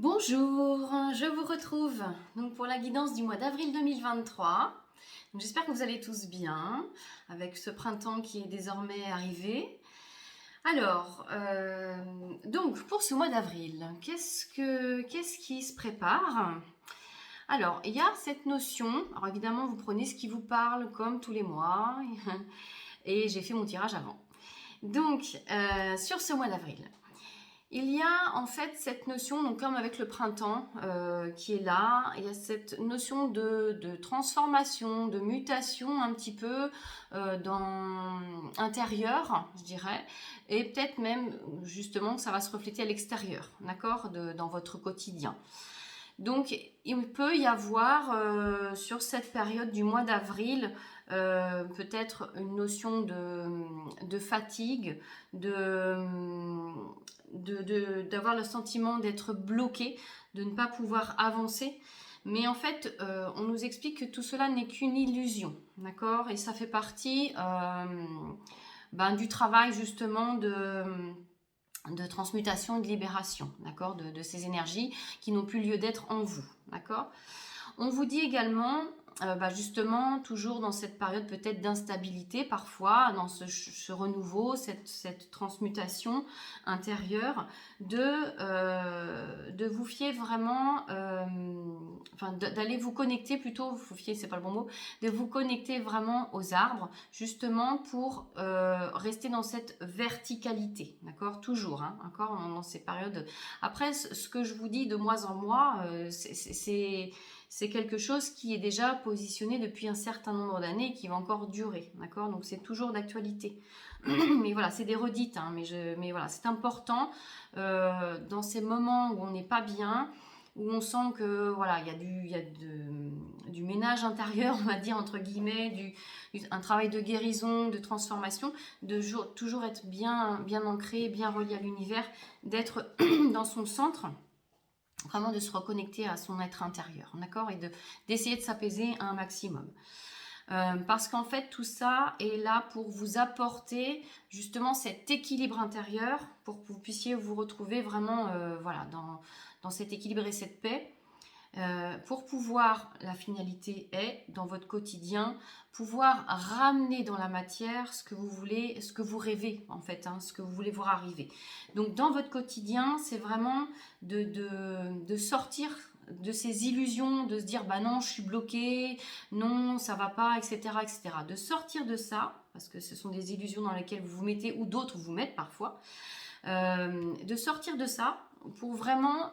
Bonjour, je vous retrouve donc pour la guidance du mois d'avril 2023. J'espère que vous allez tous bien avec ce printemps qui est désormais arrivé. Alors, donc pour ce mois d'avril, qu'est-ce qui se prépare? Alors, il y a cette notion, alors évidemment vous prenez ce qui vous parle comme tous les mois, et j'ai fait mon tirage avant. Donc, sur ce mois d'avril, il y a en fait cette notion, donc comme avec le printemps qui est là, il y a cette notion de transformation, de mutation un petit peu dans intérieur, je dirais, et peut-être même justement que ça va se refléter à l'extérieur, d'accord, dans votre quotidien. Donc, il peut y avoir sur cette période du mois d'avril peut-être une notion de fatigue, d'avoir le sentiment d'être bloqué, de ne pas pouvoir avancer. Mais en fait, on nous explique que tout cela n'est qu'une illusion, d'accord? Et ça fait partie du travail justement de transmutation et de libération, d'accord, de ces énergies qui n'ont plus lieu d'être en vous, d'accord. On vous dit également, justement, toujours dans cette période peut-être d'instabilité parfois, dans ce renouveau, cette transmutation intérieure, de vous fier vraiment, d'aller vous connecter plutôt, vous fier, c'est pas le bon mot, de vous connecter vraiment aux arbres, justement pour rester dans cette verticalité, d'accord, toujours, hein, encore dans ces périodes. Après, ce que je vous dis de mois en mois, c'est quelque chose qui est déjà positionné depuis un certain nombre d'années et qui va encore durer, d'accord? Donc c'est toujours d'actualité. Mais voilà, c'est des redites, hein, mais voilà, c'est important dans ces moments où on n'est pas bien, où on sent que voilà, il y a du ménage intérieur, on va dire entre guillemets, un travail de guérison, de transformation, toujours être bien ancré, bien relié à l'univers, d'être dans son centre. Vraiment de se reconnecter à son être intérieur, d'accord, et d'essayer de s'apaiser un maximum. Parce qu'en fait, tout ça est là pour vous apporter justement cet équilibre intérieur, pour que vous puissiez vous retrouver vraiment dans cet équilibre et cette paix. Pour pouvoir, la finalité est, dans votre quotidien, pouvoir ramener dans la matière ce que vous voulez, ce que vous rêvez en fait, hein, ce que vous voulez voir arriver. Donc dans votre quotidien, c'est vraiment de sortir de ces illusions, de se dire bah non, je suis bloqué, non, ça va pas, etc., etc. De sortir de ça, parce que ce sont des illusions dans lesquelles vous vous mettez ou d'autres vous mettent parfois, de sortir de ça pour vraiment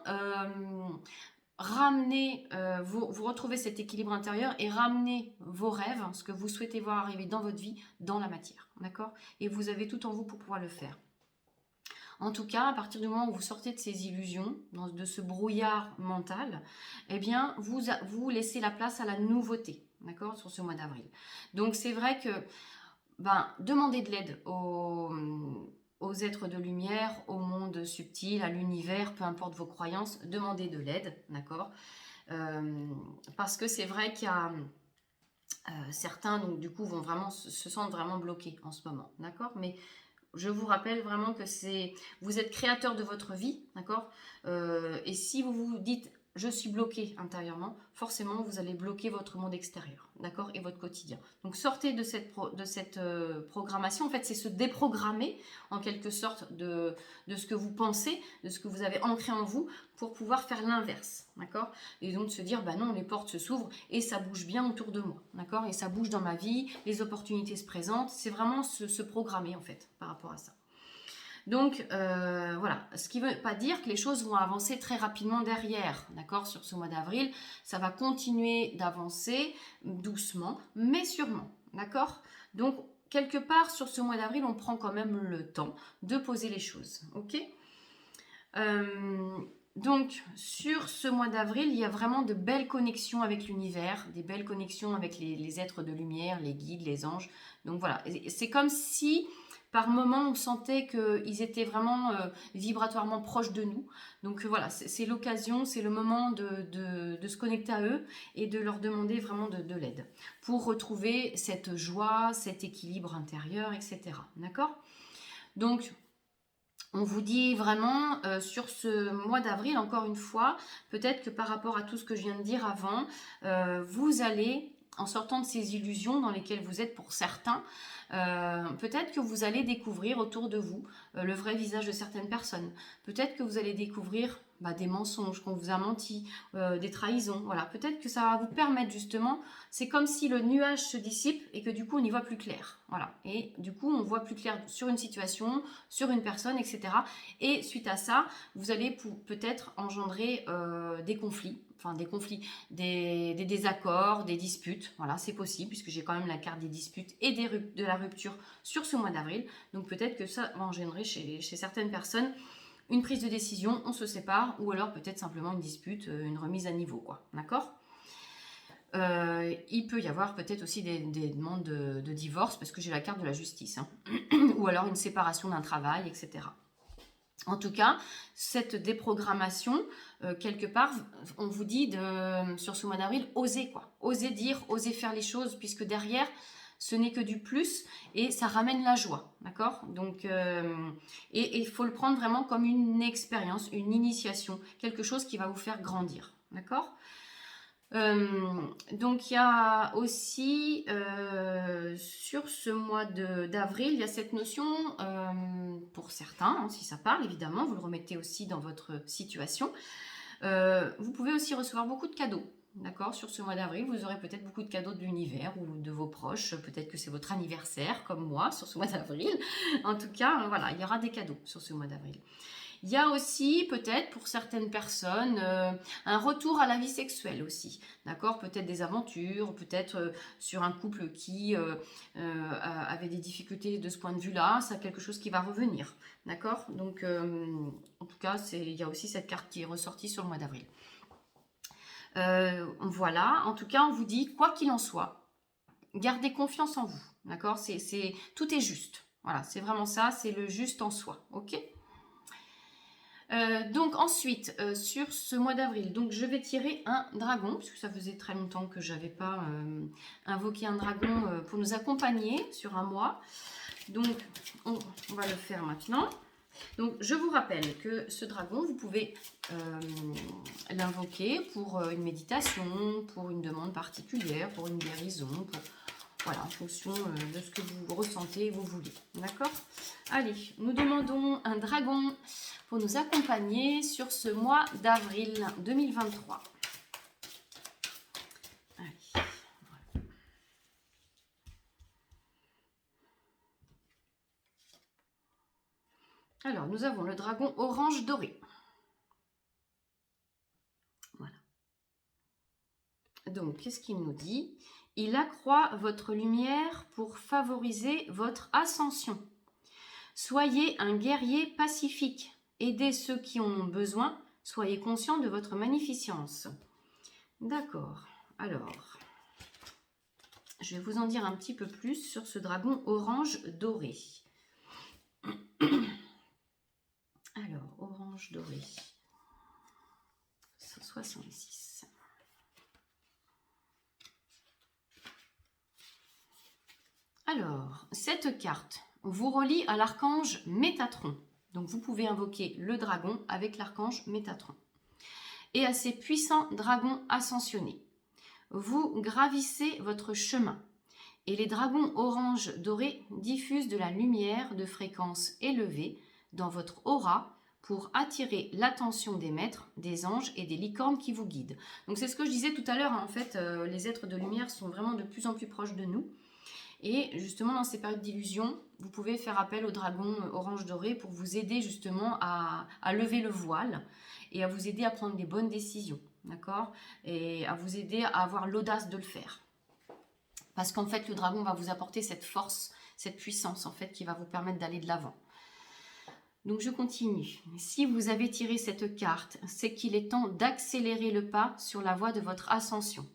ramener, vous retrouvez cet équilibre intérieur et ramener vos rêves, ce que vous souhaitez voir arriver dans votre vie, dans la matière, d'accord? Et vous avez tout en vous pour pouvoir le faire. En tout cas, à partir du moment où vous sortez de ces illusions, de ce brouillard mental, eh bien, vous laissez la place à la nouveauté, d'accord, sur ce mois d'avril. Donc, c'est vrai que demandez de l'aide aux êtres de lumière, au monde subtil, à l'univers, peu importe vos croyances, demandez de l'aide, d'accord, parce que c'est vrai qu'il y a certains, donc du coup, se sentent vraiment bloqués en ce moment, d'accord, mais je vous rappelle vraiment que vous êtes créateur de votre vie, d'accord, et si vous vous dites je suis bloqué intérieurement, forcément vous allez bloquer votre monde extérieur, d'accord, et votre quotidien. Donc sortez de cette programmation. En fait, c'est se déprogrammer en quelque sorte de ce que vous pensez, de ce que vous avez ancré en vous, pour pouvoir faire l'inverse, d'accord, et donc se dire bah non, les portes se s'ouvrent et ça bouge bien autour de moi, d'accord, et ça bouge dans ma vie, les opportunités se présentent. C'est vraiment se programmer en fait par rapport à ça. Donc voilà, ce qui ne veut pas dire que les choses vont avancer très rapidement derrière, d'accord, sur ce mois d'avril. Ça va continuer d'avancer doucement, mais sûrement, d'accord. Donc quelque part sur ce mois d'avril, on prend quand même le temps de poser les choses, ok. Donc sur ce mois d'avril, il y a vraiment de belles connexions avec l'univers, des belles connexions avec les êtres de lumière, les guides, les anges. Donc voilà, c'est comme si par moments on sentait qu'ils étaient vraiment vibratoirement proches de nous. Donc voilà, c'est l'occasion, c'est le moment de se connecter à eux et de leur demander vraiment de l'aide pour retrouver cette joie, cet équilibre intérieur, etc. D'accord. Donc On vous dit vraiment sur ce mois d'avril, encore une fois, peut-être que par rapport à tout ce que je viens de dire avant, vous allez, en sortant de ces illusions dans lesquelles vous êtes pour certains, peut-être que vous allez découvrir autour de vous le vrai visage de certaines personnes. Peut-être que vous allez découvrir des mensonges, qu'on vous a menti, des trahisons. Voilà, peut-être que ça va vous permettre justement, c'est comme si le nuage se dissipe et que du coup on y voit plus clair. Voilà, et du coup on voit plus clair sur une situation, sur une personne, etc. Et suite à ça, vous allez peut-être engendrer des conflits. Enfin, des désaccords, des disputes. Voilà, c'est possible puisque j'ai quand même la carte des disputes et de la rupture sur ce mois d'avril. Donc peut-être que ça va engendrer chez certaines personnes une prise de décision, on se sépare, ou alors peut-être simplement une dispute, une remise à niveau, quoi. D'accord ? Il peut y avoir peut-être aussi des demandes de divorce parce que j'ai la carte de la justice, hein. Ou alors une séparation d'un travail, etc. En tout cas, cette déprogrammation, quelque part, on vous dit sur ce mois d'avril, osez quoi. Osez dire, osez faire les choses, puisque derrière, ce n'est que du plus et ça ramène la joie, d'accord ? Donc, et il faut le prendre vraiment comme une expérience, une initiation, quelque chose qui va vous faire grandir, d'accord ? Donc il y a aussi sur ce mois d'avril, il y a cette notion pour certains, hein, si ça parle évidemment, vous le remettez aussi dans votre situation. Vous pouvez aussi recevoir beaucoup de cadeaux. D'accord, sur ce mois d'avril, vous aurez peut-être beaucoup de cadeaux de l'univers ou de vos proches. Peut-être que c'est votre anniversaire, comme moi, sur ce mois d'avril. En tout cas, voilà, il y aura des cadeaux sur ce mois d'avril. Il y a aussi peut-être pour certaines personnes un retour à la vie sexuelle aussi, d'accord ? Peut-être des aventures, peut-être sur un couple qui avait des difficultés de ce point de vue-là, c'est quelque chose qui va revenir, d'accord ? Donc en tout cas, il y a aussi cette carte qui est ressortie sur le mois d'avril. Voilà, en tout cas, on vous dit, quoi qu'il en soit, gardez confiance en vous, d'accord ? Tout est juste, voilà, c'est vraiment ça, c'est le juste en soi, ok ? Donc ensuite, sur ce mois d'avril, donc je vais tirer un dragon, puisque ça faisait très longtemps que je n'avais pas invoqué un dragon pour nous accompagner sur un mois. Donc on va le faire maintenant. Donc je vous rappelle que ce dragon, vous pouvez l'invoquer pour une méditation, pour une demande particulière, pour une guérison, voilà, en fonction de ce que vous ressentez et vous voulez. D'accord ? Allez, nous demandons un dragon pour nous accompagner sur ce mois d'avril 2023. Allez, voilà. Alors, nous avons le dragon orange doré. Voilà. Donc, qu'est-ce qu'il nous dit ? Il accroît votre lumière pour favoriser votre ascension. Soyez un guerrier pacifique. Aidez ceux qui en ont besoin. Soyez conscient de votre magnificence. D'accord. Alors, je vais vous en dire un petit peu plus sur ce dragon orange doré. Alors, orange doré. 166. Alors, cette carte vous relie à l'archange Métatron. Donc, vous pouvez invoquer le dragon avec l'archange Métatron. Et à ces puissants dragons ascensionnés. Vous gravissez votre chemin. Et les dragons orange dorés diffusent de la lumière de fréquence élevée dans votre aura pour attirer l'attention des maîtres, des anges et des licornes qui vous guident. Donc c'est ce que je disais tout à l'heure, hein. En fait, les êtres de lumière sont vraiment de plus en plus proches de nous. Et justement, dans ces périodes d'illusion, vous pouvez faire appel au dragon orange doré pour vous aider justement à lever le voile et à vous aider à prendre les bonnes décisions, d'accord ? Et à vous aider à avoir l'audace de le faire. Parce qu'en fait, le dragon va vous apporter cette force, cette puissance, en fait, qui va vous permettre d'aller de l'avant. Donc, je continue. Si vous avez tiré cette carte, c'est qu'il est temps d'accélérer le pas sur la voie de votre ascension.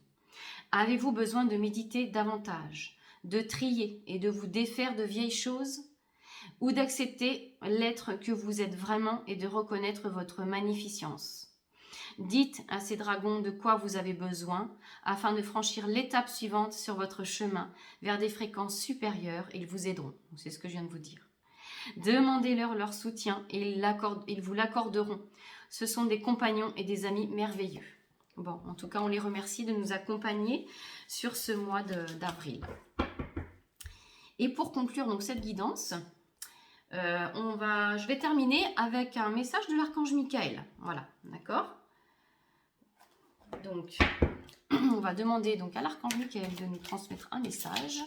Avez-vous besoin de méditer davantage, de trier et de vous défaire de vieilles choses, ou d'accepter l'être que vous êtes vraiment et de reconnaître votre magnificence? Dites à ces dragons de quoi vous avez besoin afin de franchir l'étape suivante sur votre chemin vers des fréquences supérieures et ils vous aideront. C'est ce que je viens de vous dire. Demandez-leur leur soutien et ils vous l'accorderont. Ce sont des compagnons et des amis merveilleux. Bon, en tout cas, on les remercie de nous accompagner sur ce mois d'avril. Et pour conclure donc cette guidance, je vais terminer avec un message de l'archange Michael. Voilà, d'accord? Donc, on va demander donc à l'archange Michael de nous transmettre un message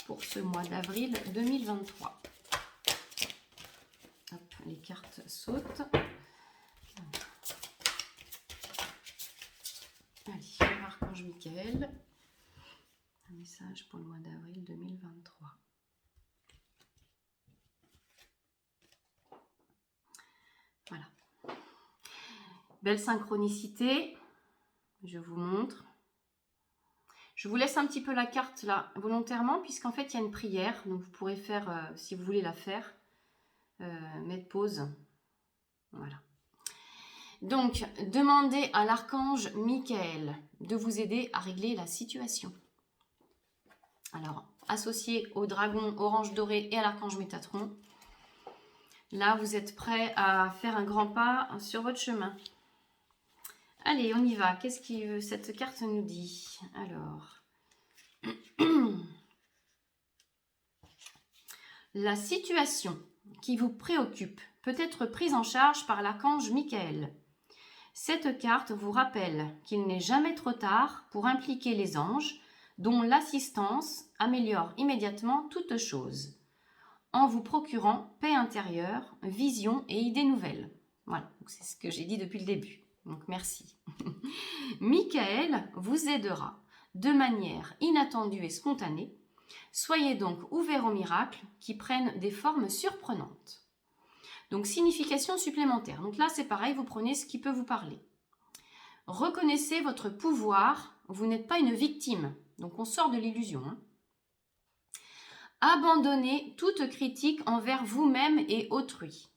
pour ce mois d'avril 2023. Hop, les cartes sautent. Allez, l'archange Michael. Un message pour le mois d'avril 2023. Voilà. Belle synchronicité. Je vous montre. Je vous laisse un petit peu la carte là volontairement puisqu'en fait il y a une prière. Donc vous pourrez faire, si vous voulez la faire, mettre pause. Voilà. Donc, demandez à l'archange Michael de vous aider à régler la situation. Alors, associé au dragon orange doré et à l'archange Métatron, là, vous êtes prêts à faire un grand pas sur votre chemin. Allez, on y va. Qu'est-ce que cette carte nous dit? Alors, la situation qui vous préoccupe peut être prise en charge par l'archange Michael. Cette carte vous rappelle qu'il n'est jamais trop tard pour impliquer les anges, dont l'assistance améliore immédiatement toute chose, en vous procurant paix intérieure, vision et idées nouvelles. Voilà, c'est ce que j'ai dit depuis le début. Donc merci. Michael vous aidera de manière inattendue et spontanée. Soyez donc ouverts aux miracles qui prennent des formes surprenantes. Donc, signification supplémentaire. Donc là, c'est pareil, vous prenez ce qui peut vous parler. Reconnaissez votre pouvoir, vous n'êtes pas une victime. Donc, on sort de l'illusion. Abandonnez toute critique envers vous-même et autrui.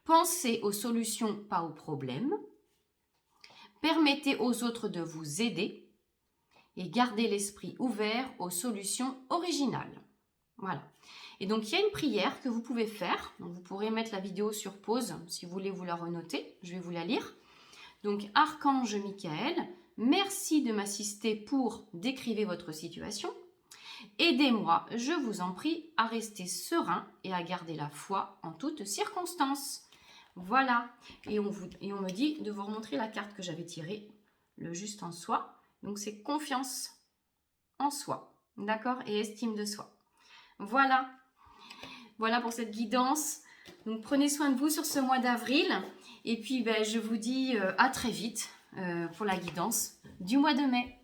Pensez aux solutions, pas aux problèmes. Permettez aux autres de vous aider. Et gardez l'esprit ouvert aux solutions originales. Voilà. Et donc, il y a une prière que vous pouvez faire. Donc, vous pourrez mettre la vidéo sur pause si vous voulez vous la renoter. Je vais vous la lire. Donc, Archange Michael, merci de m'assister pour décrire votre situation. Aidez-moi, je vous en prie, à rester serein et à garder la foi en toutes circonstances. Voilà. Et on me dit de vous remontrer la carte que j'avais tirée, le juste en soi. Donc, c'est confiance en soi. D'accord? Et estime de soi. Voilà. Voilà pour cette guidance. Donc, prenez soin de vous sur ce mois d'avril. Et puis, je vous dis à très vite pour la guidance du mois de mai.